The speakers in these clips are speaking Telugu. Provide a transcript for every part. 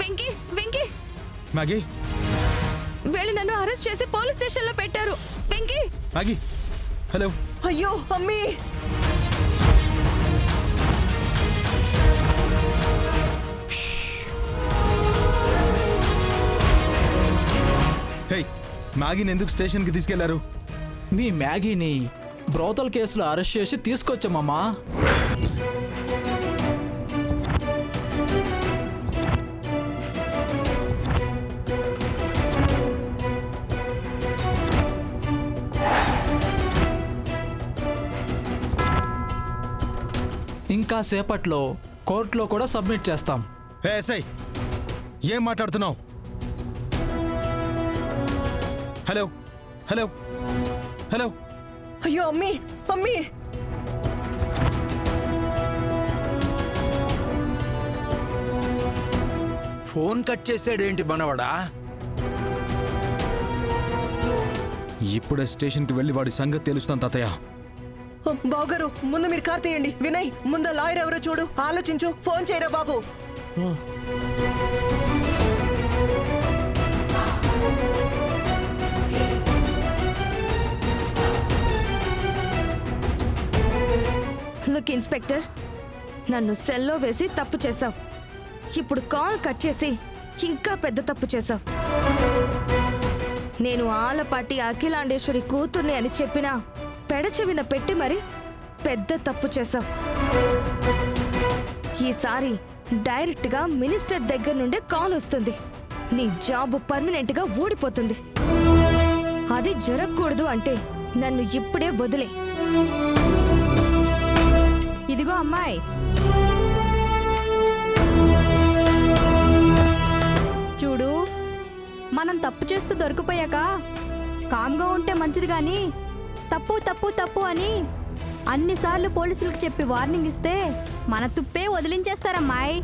వెంకీ వెంకీ మ్యాగీ వీళ్ళు నన్ను అరెస్ట్ చేసి పోలీస్ స్టేషన్ లో పెట్టారు. Venky Maggi hello. అయ్యో అమ్మీ, హే, మ్యాగీని ఎందుకు స్టేషన్కి తీసుకెళ్లారు? మీ మ్యాగీని బ్రోతల్ కేసులో అరెస్ట్ చేసి తీసుకొచ్చామమ్మా. ఇంకా సేపట్లో కోర్టులో కూడా సబ్మిట్ చేస్తాం. హే ఎస్ఐ, ఏం మాట్లాడుతున్నావు? Hello hello hello. అయ్యో అమ్మీ అమ్మీ, ఫోన్ కట్ చేసాడేంటి మనవడా? ఇప్పుడే స్టేషన్కి వెళ్ళి వాడి సంగతి తెలుస్తాను తాతయ్య. బావగారు ముందు మీరు కార్ తీయండి. వినయ్, ముందు లాయర్ ఎవరో చూడు, ఆలోచించు. ఫోన్ చేయరా బాబు. లుక్ ఇన్స్పెక్టర్, నన్ను సెల్లో వేసి తప్పు చేశావు. ఇప్పుడు కాల్ కట్ చేసి ఇంకా పెద్ద తప్పు చేశావు. నేను ఆలపాటి అఖిలాండేశ్వరి కూతుర్ని అని చెప్పినా పెడచెవిన పెట్టి మరి పెద్ద తప్పు చేశావు. ఈసారి డైరెక్ట్ గా మినిస్టర్ దగ్గర నుండే కాల్ వస్తుంది. నీ జాబ్ పర్మనెంట్ గా ఊడిపోతుంది. అది జరగకూడదు అంటే నన్ను ఇప్పుడే వదిలే. ఇదిగో అమ్మాయి, చూడు, మనం తప్పు చేస్తూ దొరికిపోయాక కామ్గా ఉంటే మంచిది గాని తప్పు తప్పు తప్పు అని అన్నిసార్లు పోలీసులకు చెప్పి వార్నింగ్ ఇస్తే మన తుప్పే వదిలించేస్తారమ్మాయి.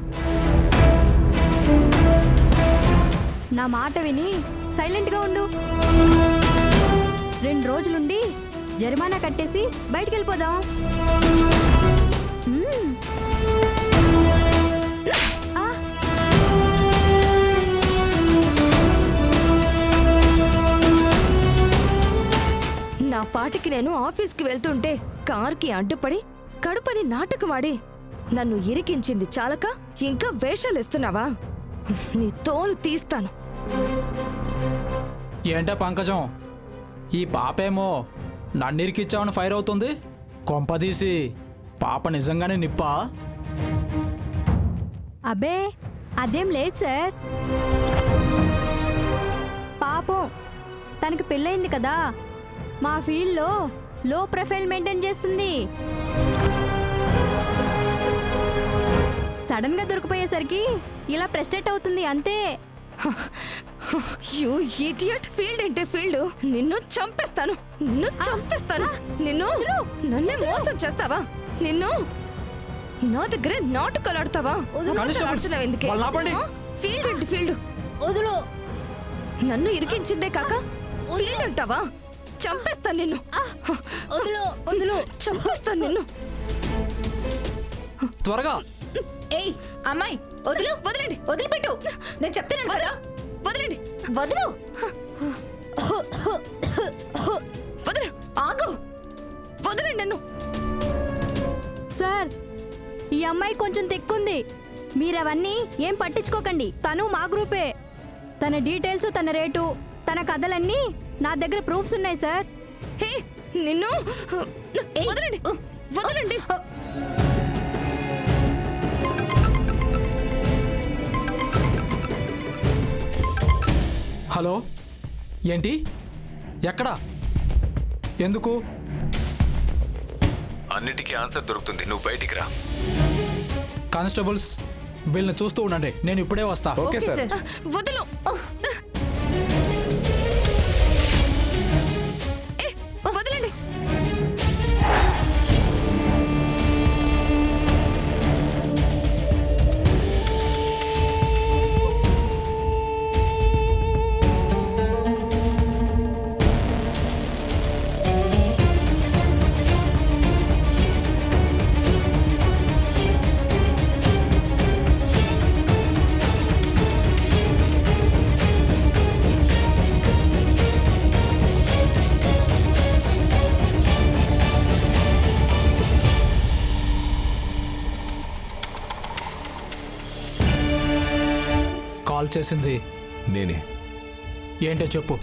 నా మాట విని సైలెంట్గా ఉండు. 2 రోజులుండి జరిమానా కట్టేసి బయటికి వెళ్ళిపోదాం. నా పాటికి నేను ఆఫీస్కి వెళ్తుంటే కార్కి అడ్డుపడి కడుపని నాటకమాడి నన్ను ఇరికించింది చాలక ఇంకా వేషాలిస్తున్నావా? నీ తోలు తీస్తాను. ఏంటే పంకజం, ఈ పాపేమో నన్నిరికిచ్చామని ఫైర్ అవుతుంది. కొంపదీసి పాప నిజంగానే నిప్పా? అబ్బే అదేం లేదు సార్. పాపం తనకి పెళ్ళయింది కదా, మా ఫీల్డ్లో లో ప్రొఫైల్ మెయింటైన్ చేస్తుంది. సడన్ గా దొరికిపోయేసరికి ఇలా ప్రెస్టేట్ అవుతుంది అంతే. You idiot. ఫీల్డ్ అంటే ఫీల్డ్. నిన్ను చంపేస్తాను, నిన్ను చంపేస్తాను. నిన్ను నన్నే మోసం చేస్తావా? నిన్ను నా దగ్గర నాటకాలు ఆడతావా? ఆడుతున్నావు ఎందుకే? ఫీల్డ్ అంటే ఫీల్డ్. వదులు. నన్ను ఇరికించిందే కాక ఫీల్డ్ అంటావా? చంపేస్తాను నిన్ను. వదులు వదులు. చంపేస్తాను నిన్ను. త్వరగా. ఏయ్ అమ్మాయి, వదులు. వదలండి. వదిలిపెట్టు. నేను చెప్తున్నాను కదా, వదలండి. వదులు. వదలు. ఆగు. వదలండి నన్ను. సార్, ఈ అమ్మాయి కొంచెం తెక్కుంది. మీరవన్నీ ఏం పట్టించుకోకండి. తను మా గ్రూపే. తన డీటెయిల్స్, తన రేటు, తన కథలన్నీ నా దగ్గర ప్రూఫ్స్ ఉన్నాయి సార్. హే, నిన్ను వదలండి. వదలండి. హలో, ఏంటి? ఎక్కడా? ఎందుకు? అన్నిటికీ ఆన్సర్ దొరుకుతుంది, నువ్వు బయటికి రా. కానిస్టేబుల్స్, వీళ్ళని చూస్తూ ఉండండి, నేను ఇప్పుడే వస్తా. Okay sir. వదలు. వదలండి. కాల్ చేసింది నేనే. ఏంటో చెప్పు.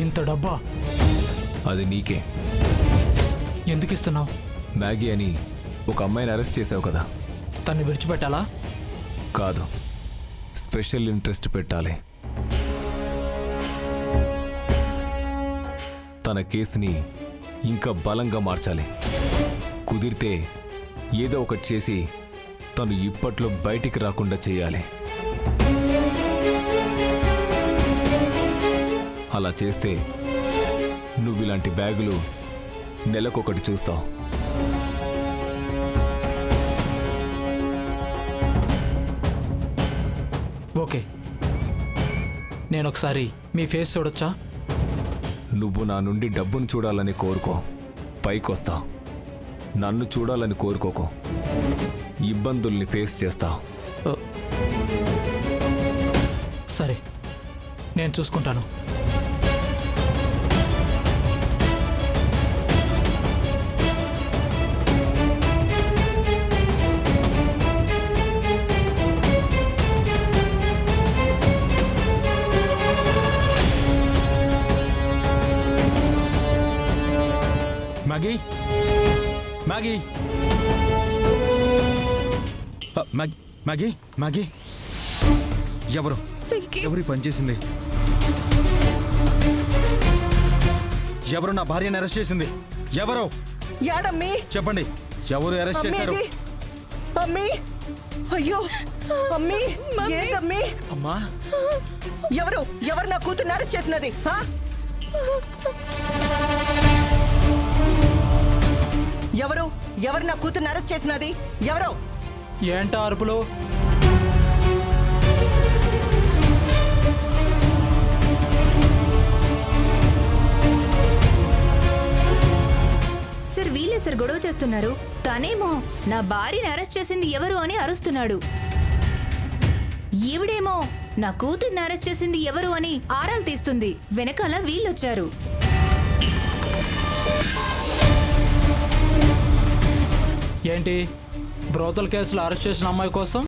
ఇంత డబ్బా అది నీకే. ఎందుకు ఇస్తున్నావు? మ్యాగీ అని ఒక అమ్మాయిని అరెస్ట్ చేసావు కదా. తన్ని విడిచిపెట్టాలా? కాదు, స్పెషల్ ఇంట్రెస్ట్ పెట్టాలి. తన కేసుని ఇంకా బలంగా మార్చాలి. కుదిరితే ఏదో ఒకటి చేసి తను ఇప్పట్లో బయటికి రాకుండా చేయాలి. అలా చేస్తే నువ్వు ఇలాంటి బ్యాగులు నెలకొకటి చూస్తావు. ఓకే, నేను ఒకసారి మీ ఫేస్ చూడొచ్చా? నువ్వు నా నుండి డబ్బును చూడాలని కోరుకో, పైకొస్తావు. నన్ను చూడాలని కోరుకోకో, ఇబ్బందుల్ని ఫేస్ చేస్తావు. ఓ, సరే, నేను చూసుకుంటాను. Maggi, Maggi, Maggi, Maggi, Maggi. ఎవరు వెంకీ, ఎవరు ఈ పని చేసింది? ఎవరు నా భార్యను అరెస్ట్ చేసింది? ఎవరు యాడమ్మి? చెప్పండి, ఎవరు అరెస్ట్ చేశారు? అమ్మేది? అమ్మి, అయ్యో అమ్మి, మమ్మీ. ఏంటమ్మి? అమ్మా, ఎవరు ఎవరు నా కూతుర్ని అరెస్ట్ చేసినది? ఆ? ఎవరు ఎవరు నా కూతుర్ని అరెస్ట్ చేసినది? ఎవరు? ఏంటా అరుపులు? సార్ వీలే సార్ గొడవ చేస్తున్నారు. తనేమో నా భార్యని అరెస్ట్ చేసింది ఎవరు అని అరుస్తున్నాడు. ఈవిడేమో నా కూతుర్ని అరెస్ట్ చేసింది ఎవరు అని ఆరాలు తీస్తుంది. వెనకాల వీళ్ళొచ్చారు. ఏంటి బ్రోతల్ కేసులో అరెస్ట్ చేసిన అమ్మాయి కోసం